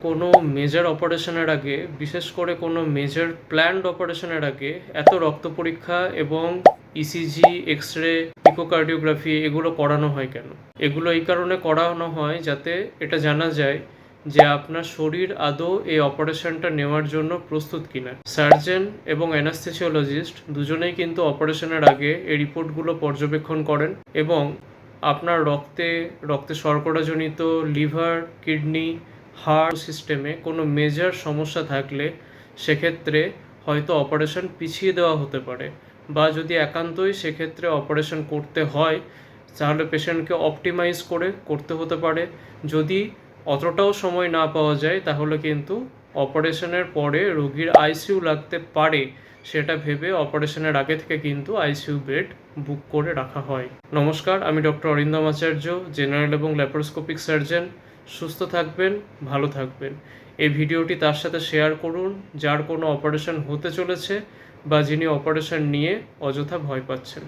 কোনো মেজর অপারেশনের আগে, বিশেষ করে কোনো মেজর প্ল্যান্ড অপারেশনের আগে এত রক্ত পরীক্ষা এবং ইসিজি, এক্স রে, ইকোকার্ডিওগ্রাফি এগুলো করানো হয় কেন? এগুলো এই কারণে করানো হয় যাতে এটা জানা যায় যে আপনার শরীর আদৌ এই অপারেশনটা নেওয়ার জন্য প্রস্তুত কিনা। সার্জন এবং অ্যানাস্থেসিওলজিস্ট দুজনেই কিন্তু অপারেশনের আগে এই রিপোর্টগুলো পর্যবেক্ষণ করেন এবং আপনার রক্তে শর্করাজনিত লিভার, কিডনি, হার্ট সিস্টেমে কোনো মেজর সমস্যা থাকলে সেক্ষেত্রে হয়তো অপারেশন পিছিয়ে দেওয়া হতে পারে, বা যদি একান্তই সেক্ষেত্রে অপারেশন করতে হয় তাহলে পেশেন্টকে অপটিমাইজ করে করতে হতে পারে। যদি অতটাও সময় না পাওয়া যায় তাহলে কিন্তু অপারেশনের পরে রোগীর আইসিইউ লাগতে পারে, সেটা ভেবে অপারেশনের আগে থেকে কিন্তু আইসিইউ বেড বুক করে রাখা হয়। নমস্কার, আমি ডক্টর অরিন্দম আচার্য, জেনারেল এবং ল্যাপারোস্কোপিক সার্জন। সুস্থ থাকবেন, ভালো থাকবেন। এই ভিডিওটি তার সাথে শেয়ার করুন যার কোনো অপারেশন হতে চলেছে বা যিনি অপারেশন নিয়ে অযথা ভয় পাচ্ছেন।